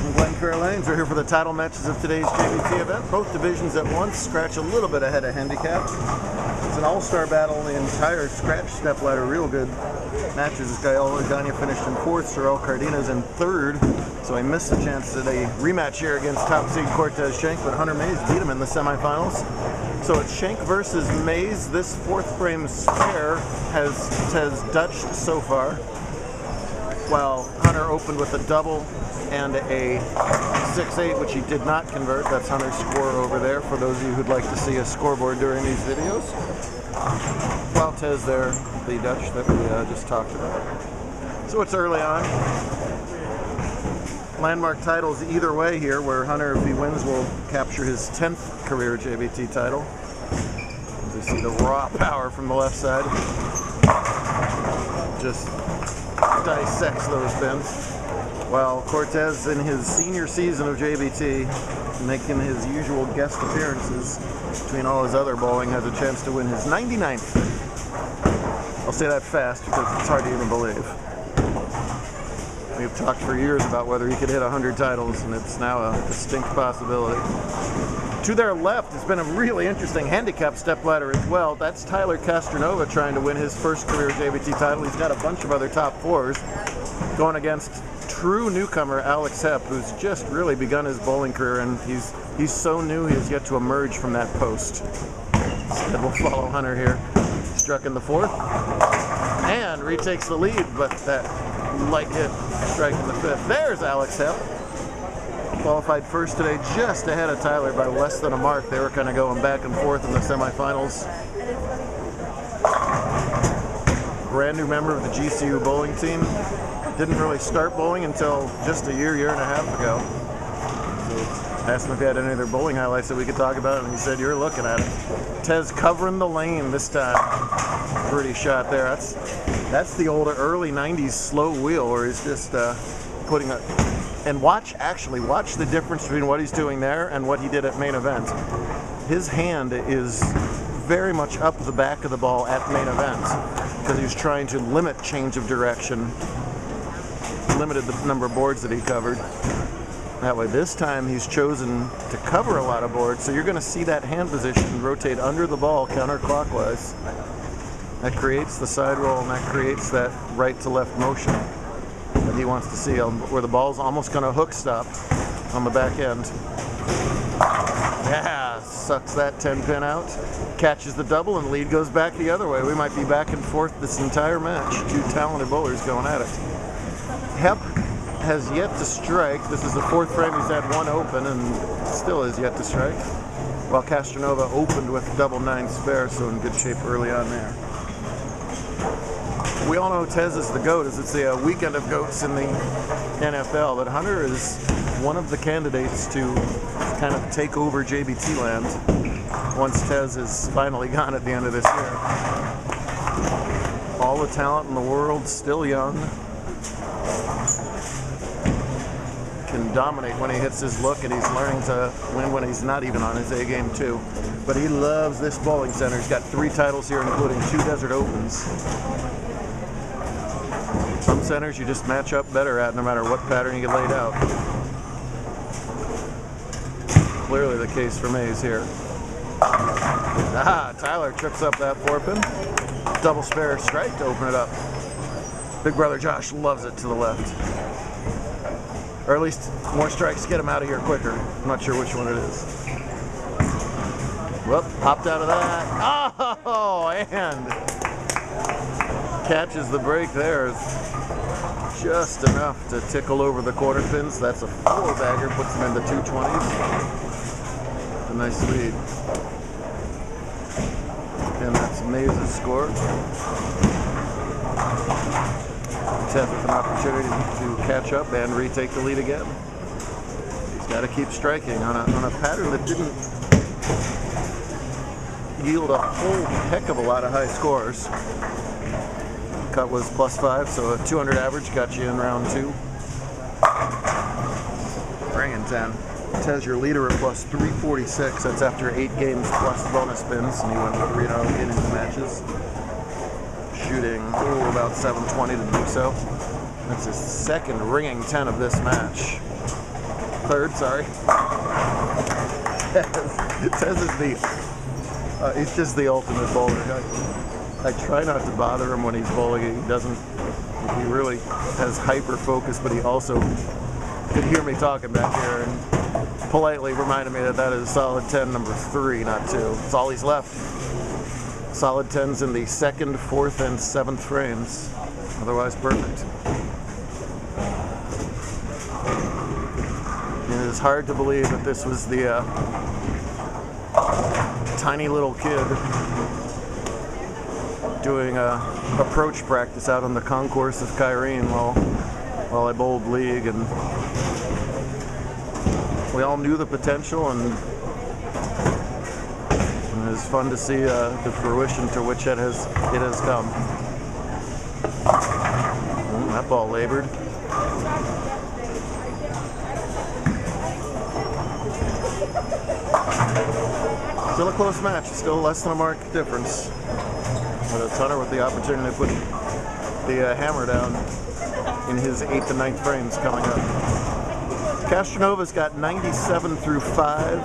from Glenfair Lanes. We're here for the title matches of today's JBT event. Both divisions at once, scratch a little bit ahead of handicap. It's an all-star battle, the entire scratch step ladder, real good matches. This guy Olaganya finished in 4th, Sorel Cardenas in 3rd, so he missed a chance at a rematch here against top seed Cortez Schenk, but Hunter Mays beat him in the semifinals. So it's Schenk versus Mays. This 4th frame spare has Dutched so far, while Hunter opened with a double and a 6-8, which he did not convert. That's Hunter's score over there, for those of you who'd like to see a scoreboard during these videos. While Tez there, the Dutch that we just talked about. So it's early on. Landmark titles either way here, where Hunter, if he wins, will capture his 10th career JBT title. As you see the raw power from the left side. Just dissects those bins. While Cortez, in his senior season of JBT, making his usual guest appearances between all his other bowling, has a chance to win his 99th. I'll say that fast because it's hard to even believe. We've talked for years about whether he could hit 100 titles, and it's now a distinct possibility. To their left, it's been a really interesting handicap stepladder as well. That's Tyler Castronova trying to win his first career JBT title. He's got a bunch of other top 4s going against true newcomer Alex Hepp, who's just really begun his bowling career, and he's so new he has yet to emerge from that post. Instead, we'll follow Hunter here. Struck in the 4th and retakes the lead, but that light hit strike in the 5th. There's Alex Hepp. Qualified first today, just ahead of Tyler by less than a mark. They were kind of going back and forth in the semifinals. Brand new member of the GCU bowling team. Didn't really start bowling until just a year and a half ago. So asked him if he had any other bowling highlights that we could talk about, and he said, "You're looking at it." Tez covering the lane this time. Pretty shot there. That's the old early 90s slow wheel, where he's just putting a... And watch the difference between what he's doing there and what he did at main event. His hand is very much up the back of the ball at main event because he was trying to limit change of direction, limited the number of boards that he covered. That way, this time he's chosen to cover a lot of boards, so you're going to see that hand position rotate under the ball counterclockwise. That creates the side roll, and that creates that right to left motion that he wants to see, where the ball's almost going to hook stop on the back end. Yeah, sucks that 10-pin out, catches the double, and the lead goes back the other way. We might be back and forth this entire match. Two talented bowlers going at it. Hepp has yet to strike. This is the 4th frame. He's had one open and still has yet to strike, while Castronova opened with double 9 spare, so in good shape early on there. We all know Tez is the GOAT, as it's the weekend of GOATs in the NFL, but Hunter is one of the candidates to kind of take over JBT land once Tez is finally gone at the end of this year. All the talent in the world, still young. Can dominate when he hits his look, and he's learning to win when he's not even on his A game too. But he loves this bowling center. He's got 3 titles here, including 2 Desert Opens. Some centers you just match up better at no matter what pattern you get laid out. Clearly the case for Mays here. Tyler trips up that 4-pin. Double spare strike to open it up. Big brother Josh loves it to the left. Or at least more strikes get him out of here quicker. I'm not sure which one it is. Whoop, popped out of that. Oh, and catches the break there. Just enough to tickle over the quarter pins. That's a 4-bagger, puts him into 220s. A nice lead. And that's Mays' score. Tez with an opportunity to catch up and retake the lead again. He's got to keep striking on a pattern that didn't yield a whole heck of a lot of high scores. Cut was +5, so a 200 average got you in round 2. Bringing 10. Tez your leader at +346. That's after 8 games plus bonus spins, and he went 3-0 in his matches. Shooting about 720 to do so. That's his second ringing 10 of this match. third, sorry. Tez is he's just the ultimate bowler. I try not to bother him when he's bowling. He really has hyper focus, but he also could hear me talking back here and politely reminded me that is solid 10 number 3, not 2. That's all he's left. Solid 10s in the 2nd, 4th, and 7th frames. Otherwise perfect. It is hard to believe that this was the tiny little kid doing approach practice out on the concourse of Kyrene while I bowled league, and we all knew the potential, and it was fun to see the fruition to which it has come. That ball labored. Still a close match, still less than a mark difference. But it's Hunter with the opportunity to put the hammer down in his 8th and 9th frames coming up. Castronova's got 97 through 5.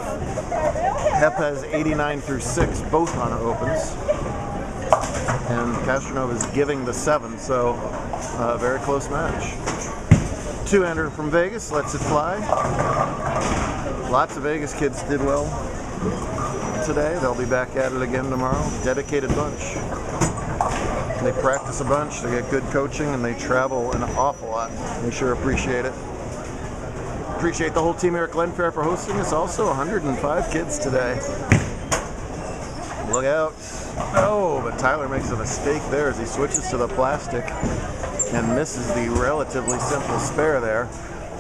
Hep has 89 through 6, both Hunter opens. And Castronova's giving the 7, so a very close match. 2-hander from Vegas lets it fly. Lots of Vegas kids did well today. They'll be back at it again tomorrow. Dedicated bunch. They practice a bunch, they get good coaching, and they travel an awful lot. We sure appreciate it. Appreciate the whole team here at Glenfair for hosting us. Also, 105 kids today. Look out. Oh, but Tyler makes a mistake there as he switches to the plastic and misses the relatively simple spare there.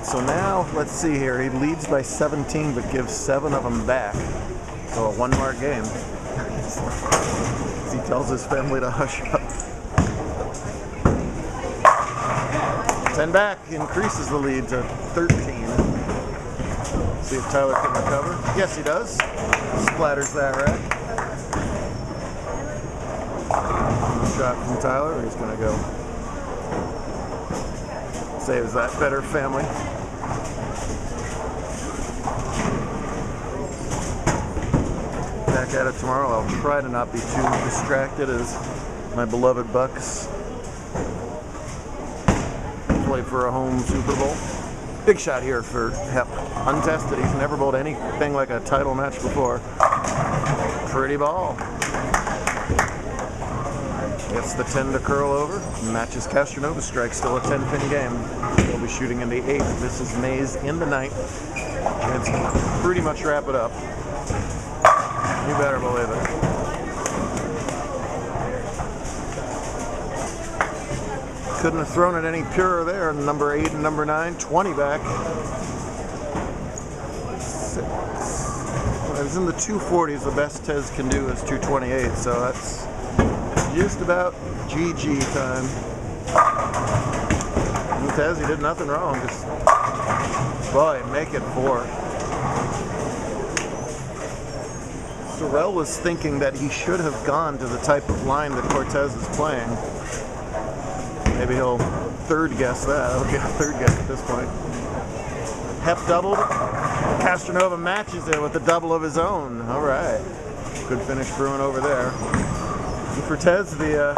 So now, let's see here. He leads by 17, but gives 7 of them back. So a 1-mark game. He tells his family to hush up. 10 back, increases the lead to 13. See if Tyler can recover. Yes, he does. Splatters that rack. Shot from Tyler. He's going to go. Saves that better family. Back at it tomorrow. I'll try to not be too distracted as my beloved Bucks play for a home Super Bowl. Big shot here for Hep. Untested. He's never bowled anything like a title match before. Pretty ball. Gets the 10 to curl over. Matches Castronova's strike. Still a 10-pin game. They'll be shooting in the 8th. This is Mays in the 9th. And it's pretty much wrap it up. You better believe it. Couldn't have thrown it any purer there. Number 8 and number 9, 20 back. When I was in the 240s, the best Tez can do is 228, so that's just about GG time. And Tez, he did nothing wrong. Just, boy, make it 4. Sorrell was thinking that he should have gone to the type of line that Cortez is playing. Maybe he'll third guess that. That'll be a third guess at this point. Hep doubled. Castronova matches it with a double of his own. All right. Good finish brewing over there. And for Tez, the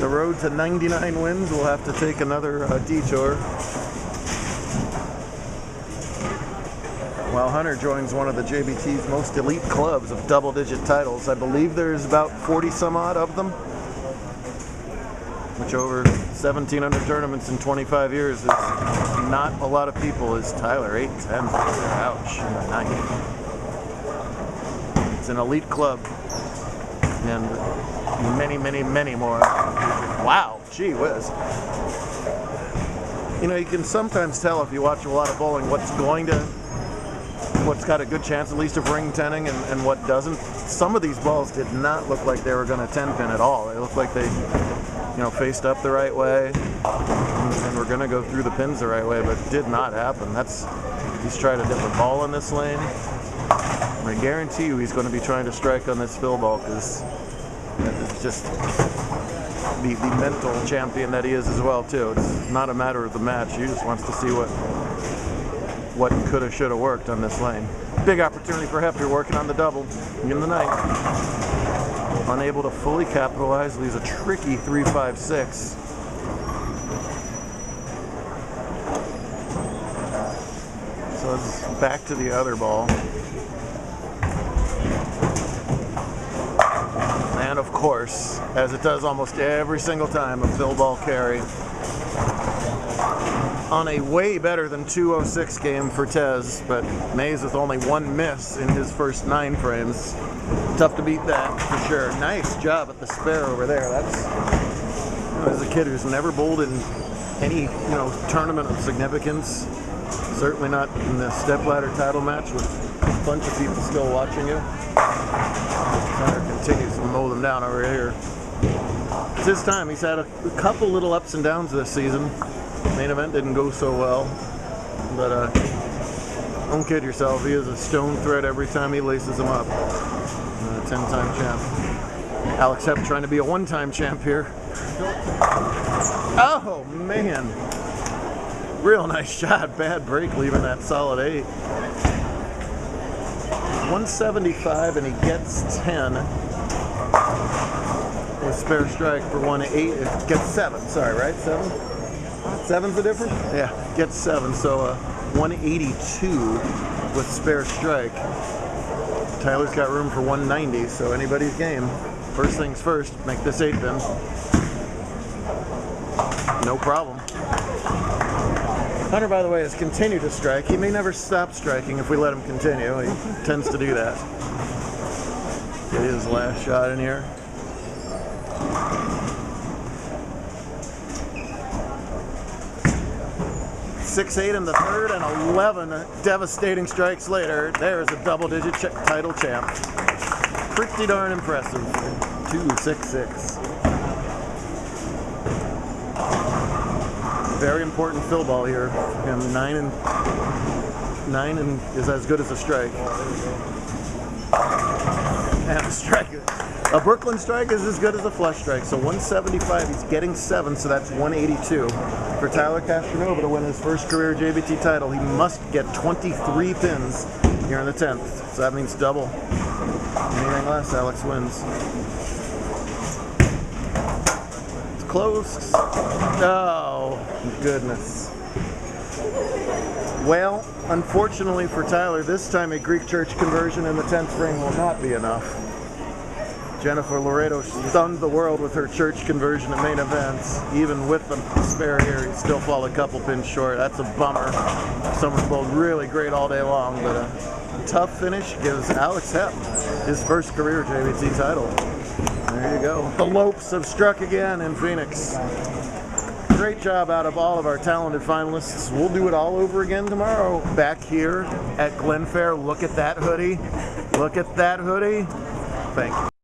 road to 99 wins will have to take another detour. While Hunter joins one of the JBT's most elite clubs of double-digit titles. I believe there's about 40 some odd of them, which over 1,700 tournaments in 25 years is not a lot of people. Is Tyler 8-10? Ouch, in the 9th. It's an elite club, and many, many, many more. Wow, gee whiz. You know, you can sometimes tell if you watch a lot of bowling what's got a good chance at least of ring tenning and what doesn't. Some of these balls did not look like they were going to 10-pin at all. They looked like they, faced up the right way and were going to go through the pins the right way, but it did not happen. He's trying to dip a ball in this lane. I guarantee you he's going to be trying to strike on this fill ball because it's just the mental champion that he is as well too. It's not a matter of the match. He just wants to see what coulda, shoulda worked on this lane. Big opportunity for Hefner working on the double in the ninth. Unable to fully capitalize, leaves a tricky 3-5-6. So it's back to the other ball. And of course, as it does almost every single time, a fill ball carry. On a way better than 206 game for Tez, but Mays with only one miss in his first 9 frames. Tough to beat that for sure. Nice job at the spare over there. That's, as a kid who's never bowled in any tournament of significance, certainly not in the stepladder title match with a bunch of people still watching you. Connor continues to mow them down over here. It's his time. He's had a couple little ups and downs this season. Main event didn't go so well, but don't kid yourself, he is a stone thread every time he laces them up. 10-time champ. Alex Hepp trying to be a 1-time champ here. Oh man, real nice shot, bad break leaving that solid 8. 175 and he gets 10 with spare strike for 1-8. It gets 7, sorry, right? 7? 7's the difference? Yeah, gets 7, so 182 with spare strike. Tyler's got room for 190, so anybody's game. First things first, make this 8 pin. No problem. Hunter, by the way, has continued to strike. He may never stop striking if we let him continue. He tends to do that. Get his last shot in here. .68 in the third and 11 devastating strikes later. There is a double-digit title champ. Pretty darn impressive. 2-6-6. Very important fill ball here. 9 and is as good as a strike. And a strike. A Brooklyn strike is as good as a flush strike. So 175, he's getting 7, so that's 182. For Tyler Castronova to win his first career JBT title, he must get 23 pins here in the 10th. So that means double. Anything less, Alex wins. It's close. Oh, goodness. Well, unfortunately for Tyler, this time a Greek church conversion in the 10th frame will not be enough. Jennifer Laredo stunned the world with her church conversion at main events. Even with the spare here, he still fall a couple pins short. That's a bummer. Someone's bowled really great all day long, but a tough finish gives Alex Hepp his first career JBT title. There you go. The Lopes have struck again in Phoenix. Great job out of all of our talented finalists. We'll do it all over again tomorrow. Back here at Glenfair. Look at that hoodie. Look at that hoodie. Thank you.